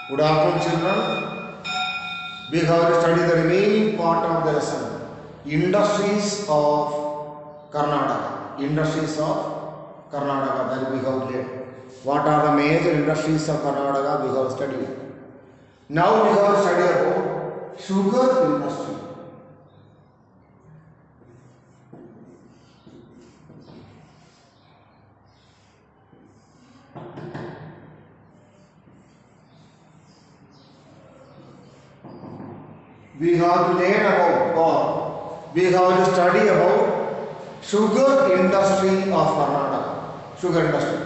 Good afternoon, children. We have to study the remaining part of the lesson. Industries of Karnataka. Industries of Karnataka. That we have learned. What are the major industries of Karnataka? We have studied. Now we have to study about sugar industry. We have to learn about, or we have to study about sugar industry of Karnataka. Sugar industry.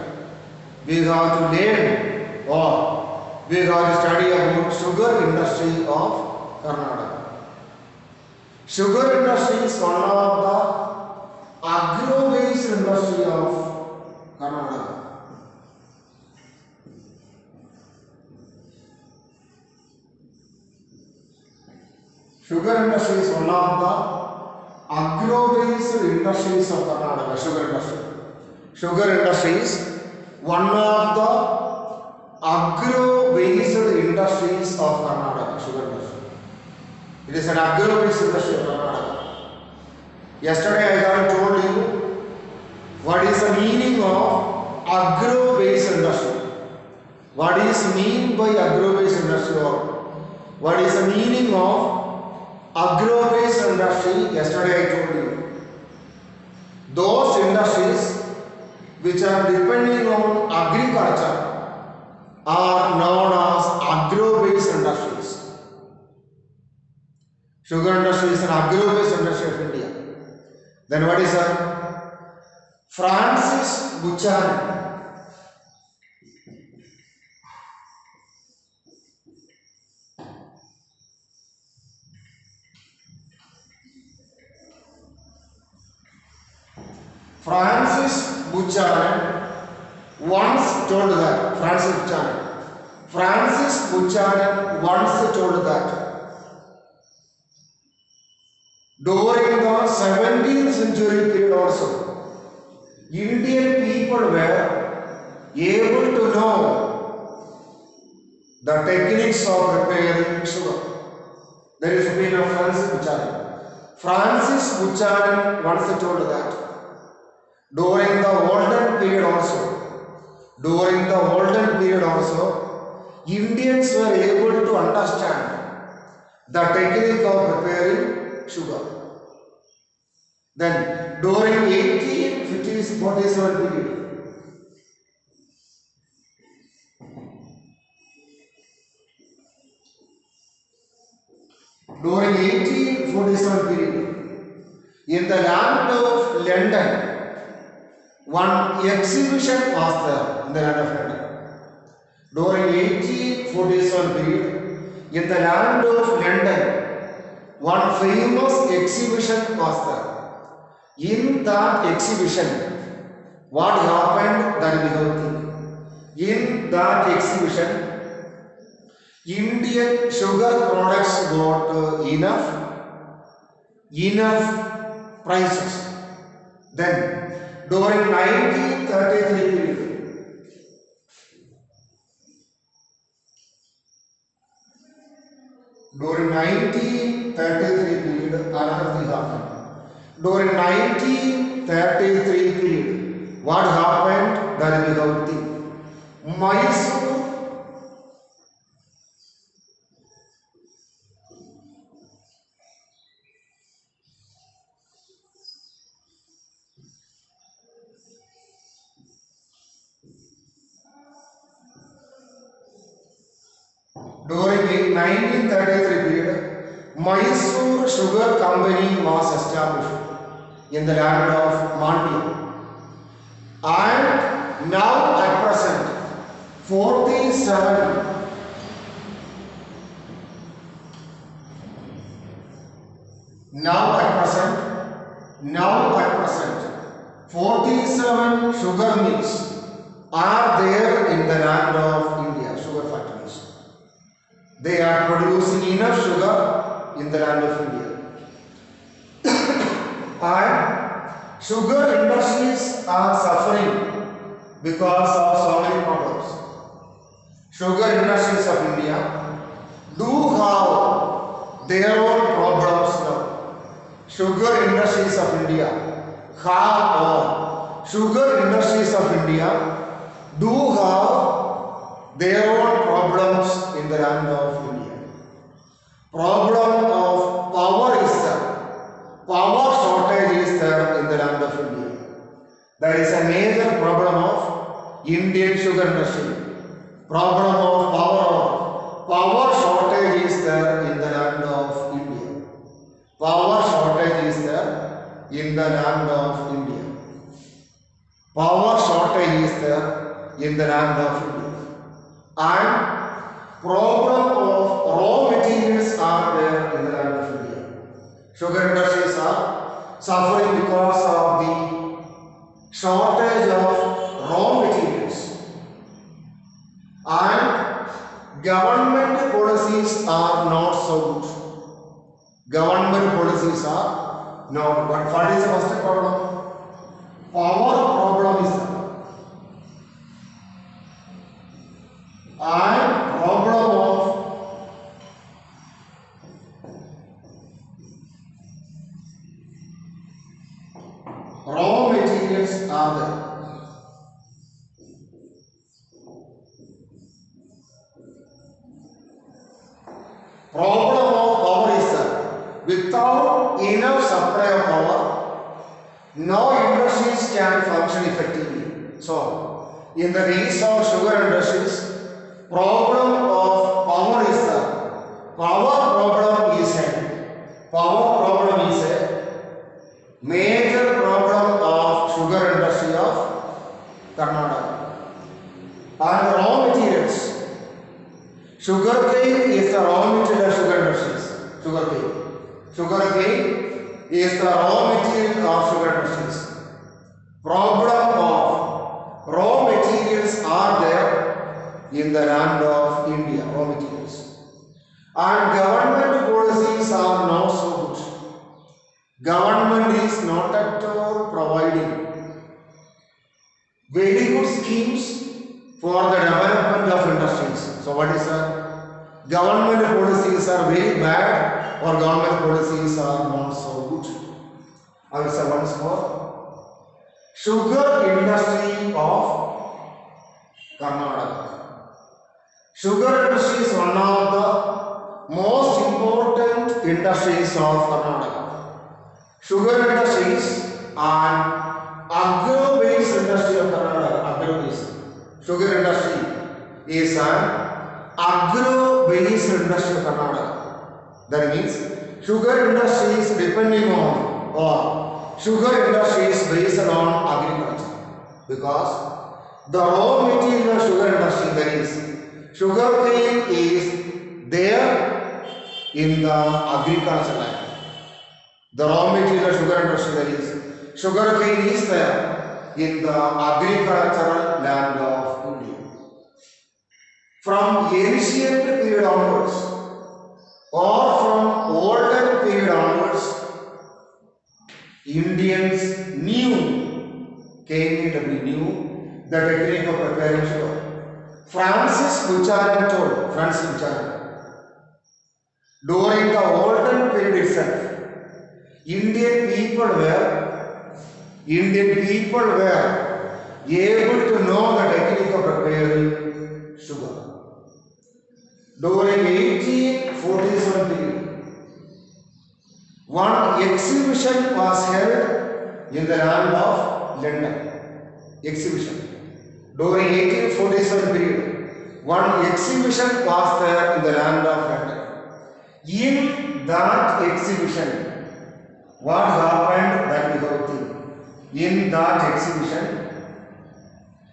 We have to learn, or we have to study about sugar industry of Karnataka. Sugar industry is one of the agro-based industry of Karnataka. Sugar industry is one of the agro-based industries of Karnataka. Sugar industry. Sugar industry is one of the agro-based industries of Karnataka. Sugar industry. It is an agro-based industry of Karnataka. Yesterday I have told you what is the meaning of agro-based industry. What is mean by agro-based industry, or what is the meaning of agro-based industry? Yesterday I told you. Those industries which are depending on agriculture are known as agro-based industries. Sugar industry is an agro-based industry of India. Then what is that? Francis Buchanan. Francis Buchanan once told that. Francis Buchanan once told that during the 17th century period also, Indian people were able to know the techniques of preparing sugar. There is opinion of Francis Buchanan. Francis Buchanan once told that during the olden period also, Indians were able to understand the technique of preparing sugar. Then during 1847 period, in the land of London, one exhibition was there in the land of London. During 1847 period, in the land of London, one famous exhibition was there. In that exhibition, what happened? That we have to think. In that exhibition, Indian sugar products got enough prices. Then during 1933 period, another thing happened. During 1933 period, what happened? That we have to think. Mysore during 1933 period, Mysore Sugar Company was established in the land of Mandya. And now at present, 47 47 sugar mills are there in the land of India, sugar factories. They are producing enough sugar in the land of India. And sugar industries are suffering because of so many problems. sugar industries of India do have their own problems now. Sugar industries of India sugar industries of India do have their own problems in the land of India. Problem of power is there. Power shortage is there in the land of India. That is a major problem of Indian sugar industry. Problem of power shortage is there in the land of India. Power shortage is there in the land of India. Power shortage is there in the land of India. And problem of raw materials are there in the land of India. Sugar industries are suffering because of the shortage of raw materials. And government policies are not so good. Government policies are not. But what is the first problem? Power problem is there. And problem of raw materials are there. Problem of power is there. Without enough supply of power, no industries can function effectively. So, in the case of sugar industries, problem of power is there. Power problem is a major problem of sugar industry of Karnataka. And raw materials. Sugarcane is the raw material of sugar industries. Sugarcane is the raw material of sugar industries. Problem of raw materials are there in the land of India. Raw materials. And government policies are not so good. Government is not at all providing very good schemes for the development of industries. So what is that? Government policies are very bad or government policies are not so good. I will say once more. Sugar industry of Karnataka. Sugar industry is one of the most important industries of Karnataka. Sugar industries and agro-based industry of Karnataka. Agro-based. Sugar industry is an agro-based industry of Karnataka. That means sugar industry is depending on or sugar industry is based on agriculture, because the raw material of sugar industry, that is sugar cane, is there in the agriculture land. The raw material of sugar industry, that is sugar cane, is there in the agricultural land of India. From ancient period onwards or from older period onwards, Indians came knew the technique of preparing sugar. Francis Buchanan told, during the olden period itself, Indian people were able to know the technique of preparing sugar. During 1847 period, one exhibition was held in the land of London. During 1847 period, one exhibition was there in the land of London. In that exhibition, what happened that we have seen? In that exhibition,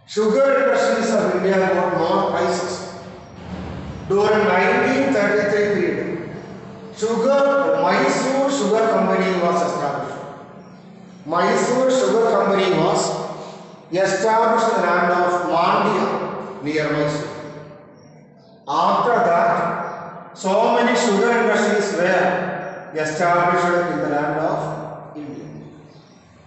sugar industries of India got more prizes. During 1933 period, Mysore Sugar Company was established. Mysore Sugar Company was established in the land of Mandya near Mysore. After that, so many sugar industries were established in the land of India.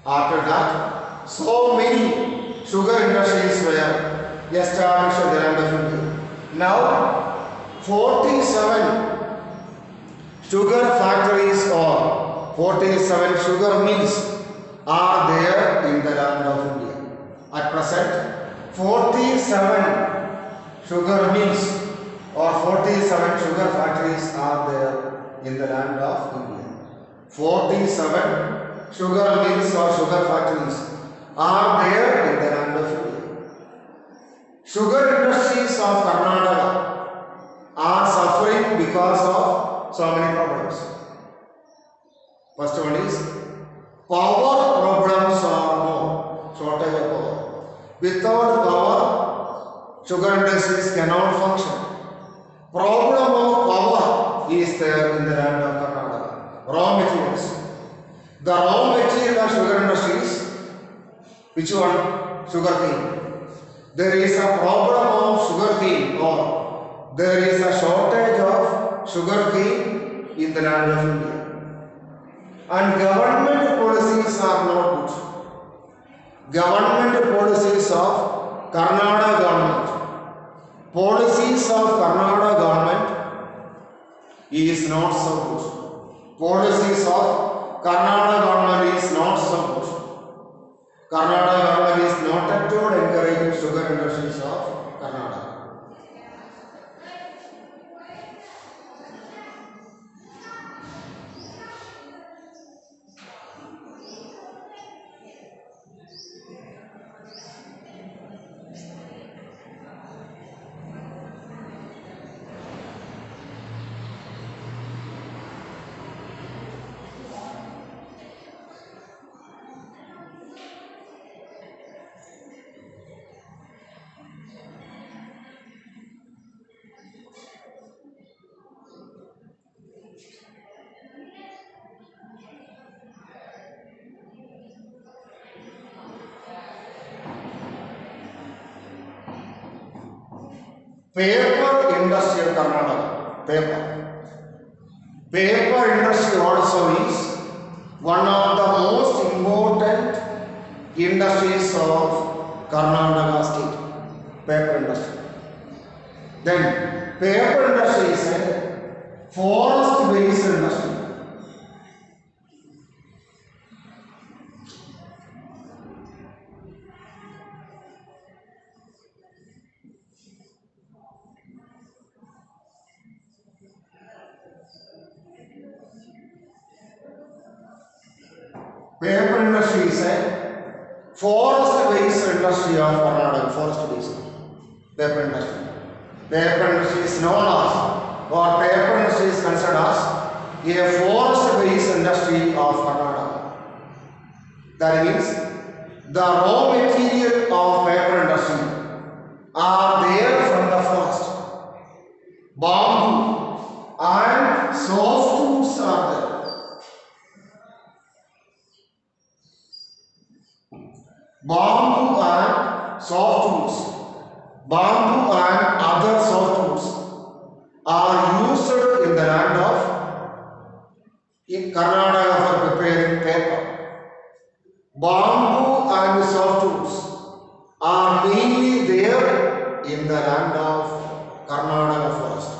After that, so many sugar industries were established in the land of India. Now 47 sugar factories or 47 sugar mills are there in the land of India. At present 47 sugar mills or 47 sugar factories are there in the land of India. 47 sugar mills or sugar factories are there in the land of India. Sugar industries of Karnataka are suffering because of so many problems. First one is power problems are more, shortage of power. Without power, sugar industries cannot function. Problem of power is there in the land of Karnataka. Raw materials. The raw material of sugar industries, which one? Sugarcane. There is a problem of sugarcane or there is a shortage of sugarcane in the land of India. And government policies are not good. Government policies of Karnataka government. Policies of Karnataka government is not so good. Policies of Karnataka government is not so good. Karnataka government is not at all encouraging sugar industries of Karnataka. Paper industry of Karnataka. Paper industry also is one of the most important industries of Karnataka state. Paper industry. Then paper industry is a forest based industry. Paper industry is a forest-based industry of Karnataka. Forest-based paper industry. Paper industry is known as, or paper industry is considered as a forest-based industry of Karnataka. That means the raw material of paper industry are there from the forest. Bamboo and softwoods are there. Bamboo and softwoods, bamboo and other softwoods are used in the land of Karnataka for preparing paper. Bamboo and softwoods are mainly there in the land of Karnataka forest.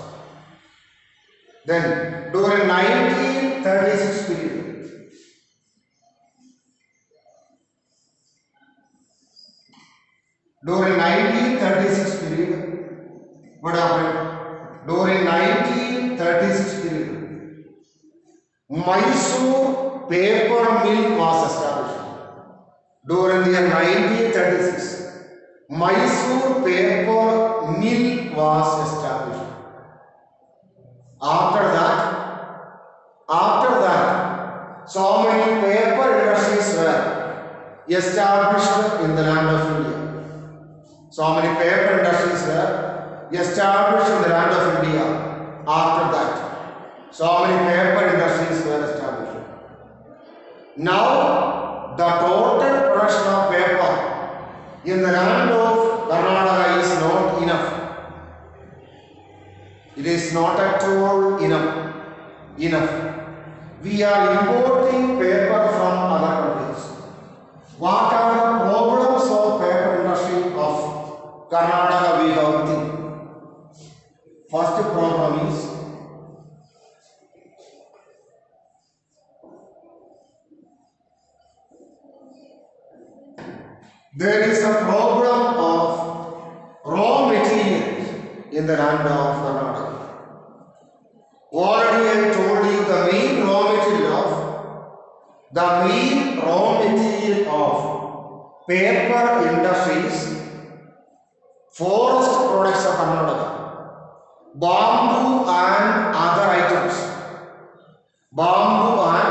Then during 1936 period, during 1936 period, what happened? During 1936 period, Mysore paper mill was established. During the year 1936, Mysore paper mill was established. After that, so many paper industries were established in the land of India. So many paper industries were established in the land of India. After that, so many paper industries were established. Now, the total production of paper in the land of Karnataka is not enough. It is not at all enough. We are importing paper from other countries. What are the problems of paper industry of Karnataka we have to think? There is a problem of raw materials in the land of Karnataka. Already I told you the main raw material of paper industries, forest products of Karnataka, bamboo and other items. Bamboo and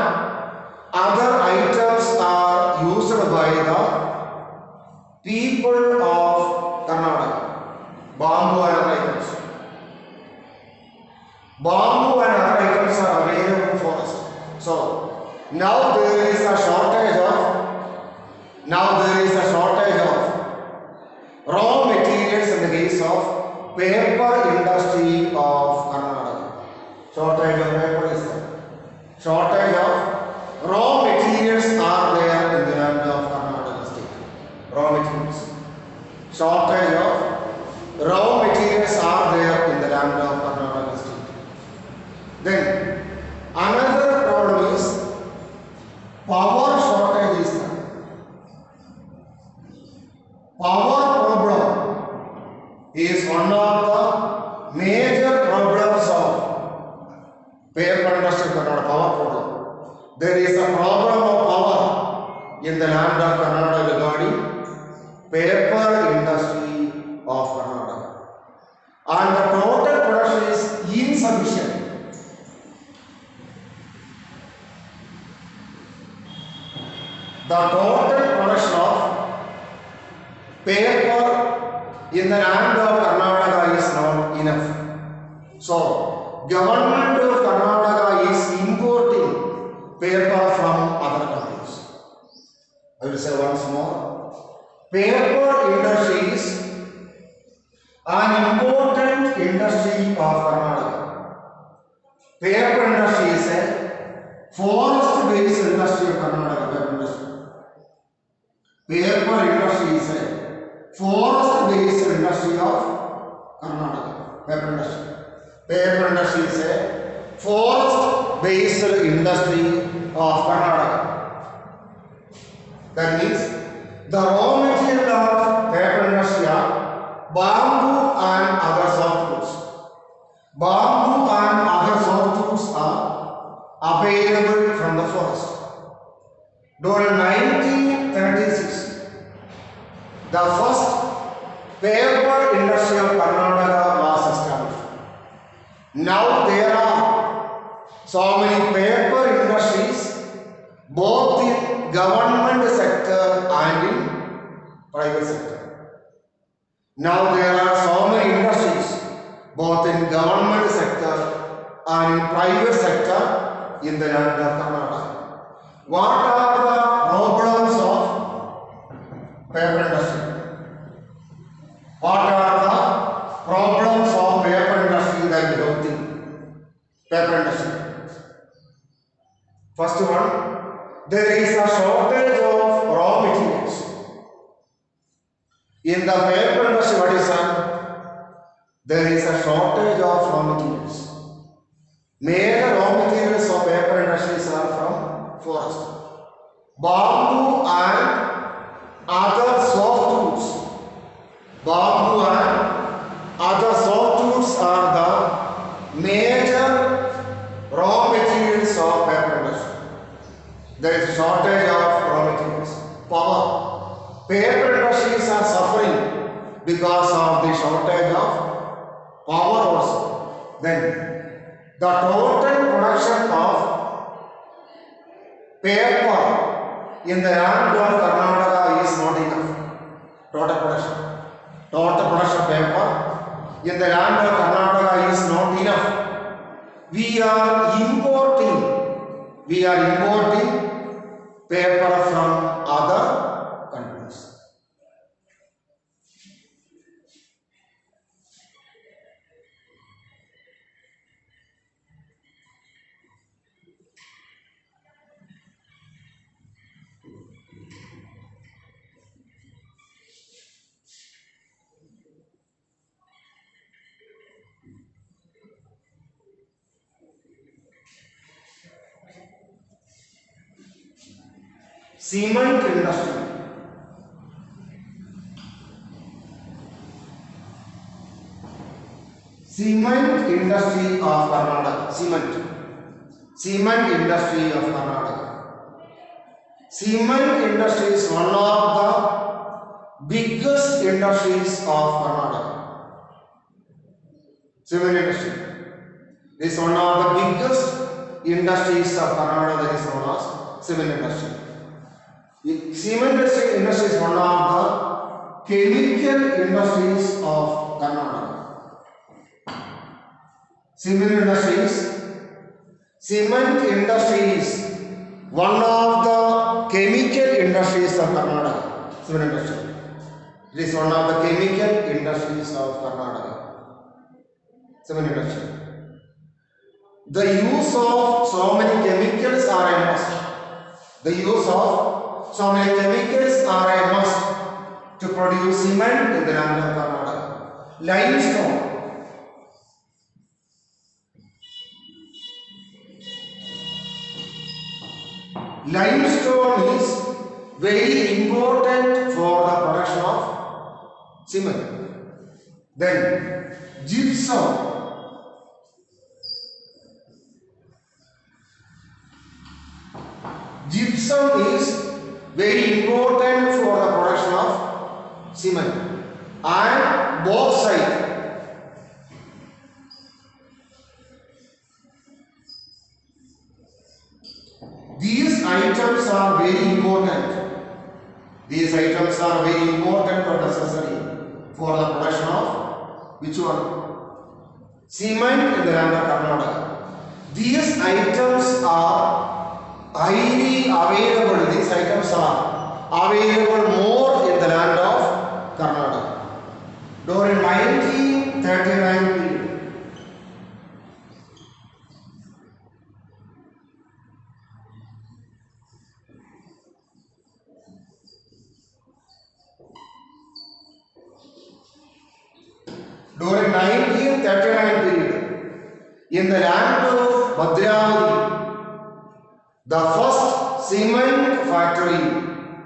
other items are used by the people of Karnataka. Bamboo and other items. Bamboo and other items are available for us. So now there is a shortage of raw materials in the case of paper industry of Karnataka. Shortage of paper is there. Shortage of raw materials are there in the land of Karnataka state. Raw materials. Shortage of raw materials are there in the land of Karnataka state. Then another problem is power shortage is there. Power problem is one of the major problems of paper industry in Karnataka. Power problem. There is a problem of power in the land of Karnataka regarding paper industry of Karnataka. And the total production is insufficient. The total production of paper in the land of Karnataka is not enough. So, government of Karnataka is importing paper from other countries. I will say once more. Paper industry is an important industry of Karnataka. Paper industry is a forest-based industry of Karnataka. Paper industry. Paper industry is a forest-based industry of Karnataka. Paper industry. Paper industry is a forest-based industry of Karnataka. That means the raw material of paper industry are bamboo and other softwoods. Bamboo and other softwoods are available from the forest. During 1936, the first paper industry of Karnataka was established. Now there are so many paper industries, both in government sector and in private sector. Now there are so many industries, both in government sector and in private sector in the land of Karnataka. What are the problems of paper industry? What are the problems of paper industry that we have in paper industry? First one, there is a shortage of raw materials. In the paper industry, what is that? There is a shortage of raw materials. Major raw materials of paper industries are from forest. Bamboo and other softwoods. Bamboo and other softwoods are the major raw materials of paper industry. There is a shortage of raw materials. Power. Paper industries are suffering because of the shortage of power also. Then the total production of paper in the land of Karnataka is not enough. Total production of paper in the land of Karnataka is not enough. We are importing paper from other countries. Cement industry. Cement industry of Karnataka. Cement industry of Karnataka. Cement industry is one of the biggest industries of Karnataka. Cement industry is one of the biggest industries of Karnataka, that is known as cement industry. Cement industry is one of the chemical industries of Karnataka. Cement industry is one of the chemical industries of Karnataka. Cement industry. It is one of the chemical industries of Karnataka. Cement industry. The use of so many chemicals are a must. The use of so many chemicals are a must to produce cement in the land of Karnataka. Limestone. Limestone is very important for the production of cement. Then gypsum. Gypsum is very important for the production of cement. And bauxite. These items are very important. These items are very important or necessary for the production of which one? Cement in the land of Karnataka. These items are highly available. These items are available more in the land of Karnataka. During 1939 period. During 1939 period, in the land of Bhadravati, the first cement factory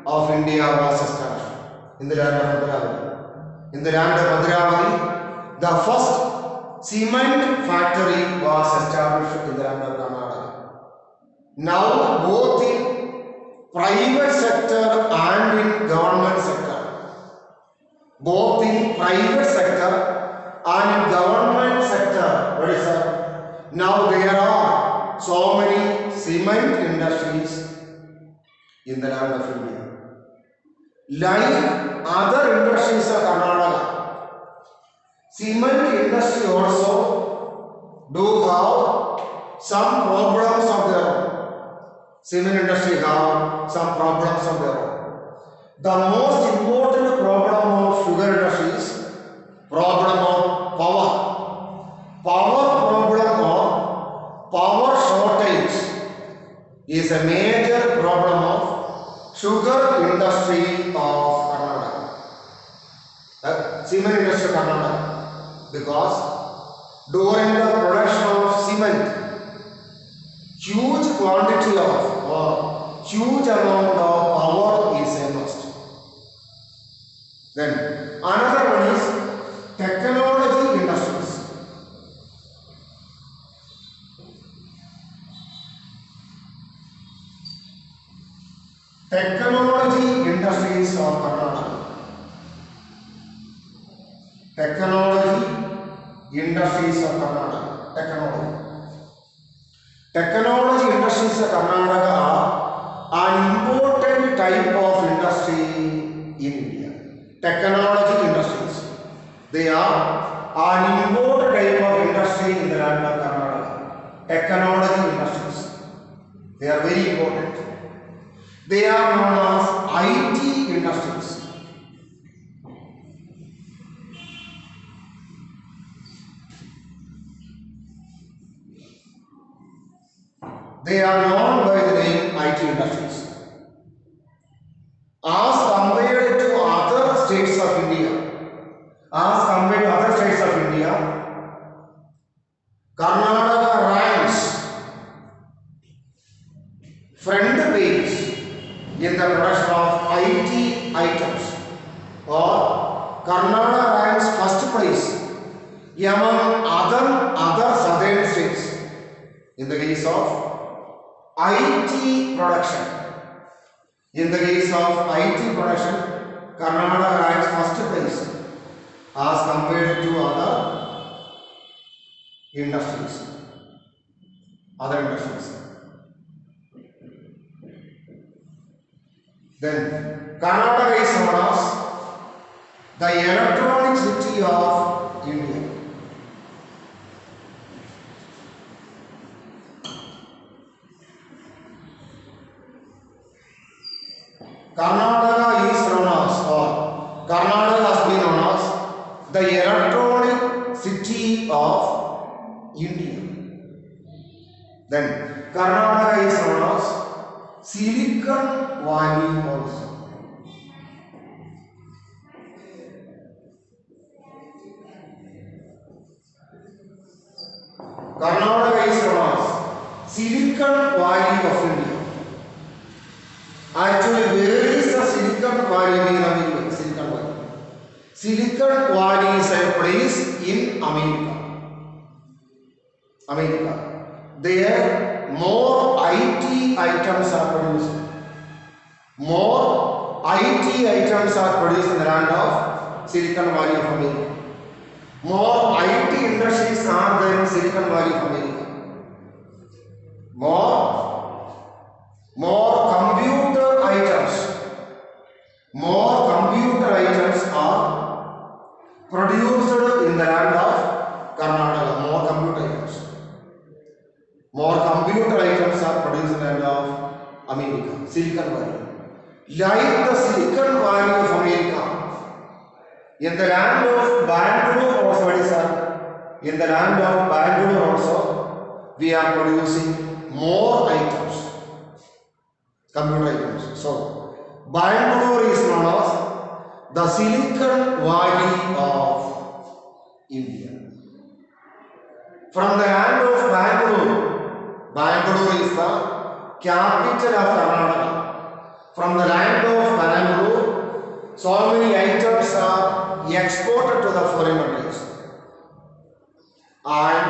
of India was established. In the land of Bhadravati. In the land of Bhadravati, the first cement factory was established in the land of Karnataka. Now, both in private sector and in government sector, both in private sector and in government sector, what is that? Now there are so many cement industries in the land of India. Like other industries of Karnataka, cement industry also do have some problems of their own. Cement industry have some problems of their own. The most important problem of sugar industry is problem of power. Power problem or power shortage is a major problem of sugar industry of Karnataka. Cement industry of Karnataka. Because during the production of cement, huge quantity of or huge amount of power is a must. Then another one is technology industries. Technology industries of Karnataka. Technology industries of Karnataka. Technology industries of Karnataka are an important type of industry in India. Technology industries. They are an important type of industry in the land of Karnataka. Technology industries. They are very important. They are known as IT industries. They are known by the name IT industries. As compared to other states of India, Karnataka ranks front page in the production of IT items, or Karnataka ranks first place among other southern states. In the case of IT production, Karnataka ranks first place as compared to other industries. Then Karnataka is known as the electronic city of India. Karnataka is known as, or Karnataka has been known as the electronic city of India. Then Karnataka is known as Silicon Valley also. Karnataka is known as Silicon Valley of India. Actually, where is the Silicon Valley in Silicon Valley? Silicon Valley is a place in America. There, more IT items are produced. More IT items are produced in the land of Silicon Valley of America. More IT industries are there in Silicon Valley of America. More computer items are produced in the land of Karnataka. More computer items are produced in the land of America, Silicon Valley. Like the Silicon Valley of America, in the land of Bangalore also, we are producing more items, computer items. So, Bangalore is known as the Silicon Valley of India. From the land of Bangalore is the capital of Karnataka. From the land of Bangalore, so many items are exported to the foreign countries. And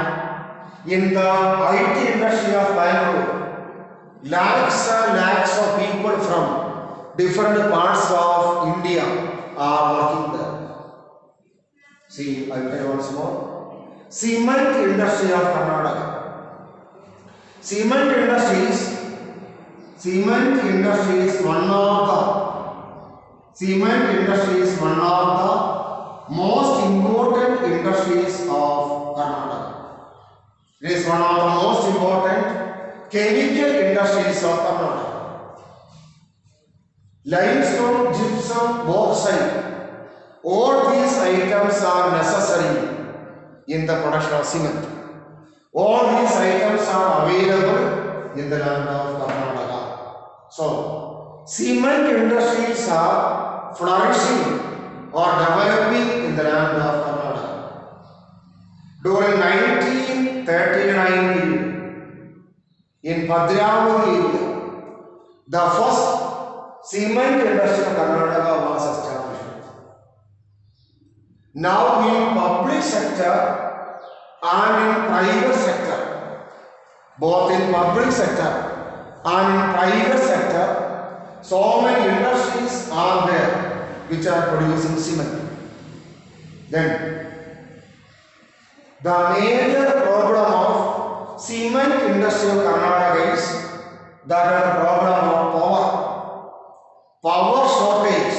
in the IT industry of Bangalore, lakhs and lakhs of people from different parts of India are working there. See, I will tell you once more. Cement industry of Karnataka. Cement industry is one of the most important industries of Karnataka. It is one of the most important chemical industries of Karnataka. Limestone, gypsum, bauxite, all these items are necessary in the production of cement. All these items are available in the land of Karnataka. So, cement industries are flourishing or developing in the land of Karnataka. During 1939 in Bhadravati area, the first cement industry of Karnataka was established. Now in public sector and in private sector, both in public sector and in private sector, so many industries are there which are producing cement. Then, the major problem of cement industry of Karnataka is that the problem of power shortage,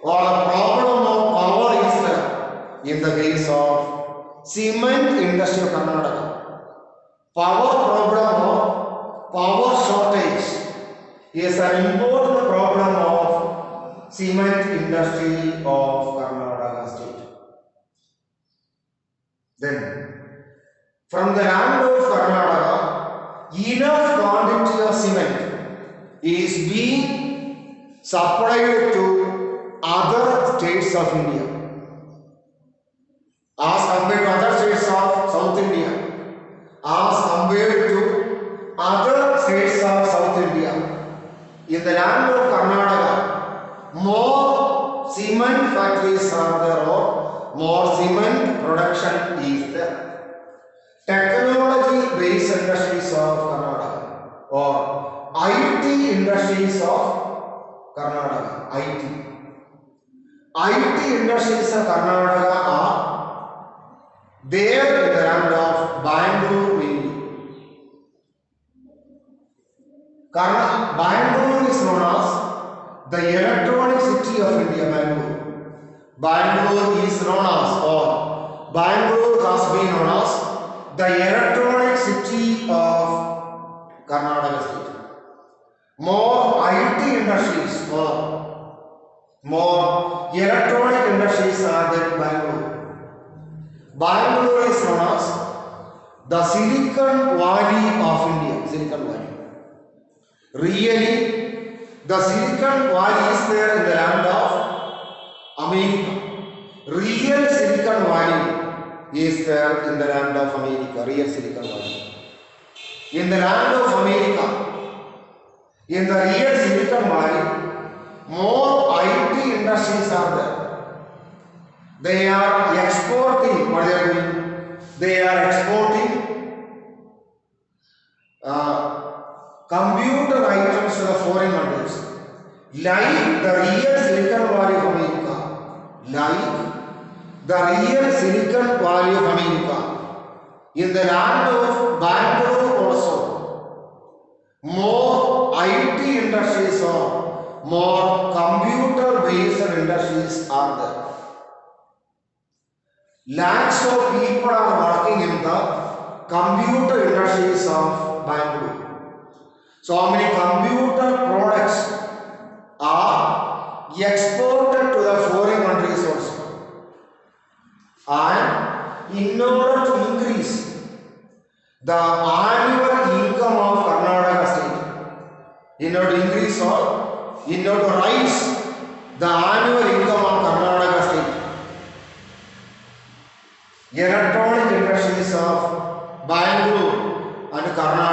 or the problem of power is there in the case of cement industry of Karnataka. Power shortage is an important problem of cement industry of Karnataka state. Then, from the land of Karnataka, enough quantity of cement is being supplied to other states of India as compared to other states of South India, as compared to other states of South India. In the land of Karnataka, more cement factories are there, or more cement production is there. Technology based industries of Karnataka or IT industries of Karnataka. IT industries of Karnataka are there in the land of Bangalore mainly. Bangalore is known as the electronic city of India. Bangalore is known as, or Bangalore has been known as the electronic city of Karnataka state. More IT industries, more electronic industries are there in Bangalore. Bangalore is known as the Silicon Valley of India. Silicon Valley. Really, the Silicon Valley is there in the land of America. Real Silicon Valley is there in the land of America. Real Silicon Valley. In the land of America, in the real Silicon Valley, more IT industries are there. They are exporting. What they are doing? They are exporting computer items to the foreign countries, like the real Silicon Valley of America, in the land of Bangalore also, more IT industries or more computer based industries are there. Lakhs of people are working in the computer industries of Bangalore. So many computer products are exported to the foreign countries also. And in order to increase the annual income of Karnataka state, in order to increase or in order to rise the annual income of Karnataka state, electronic industries of Bangalore and Karnataka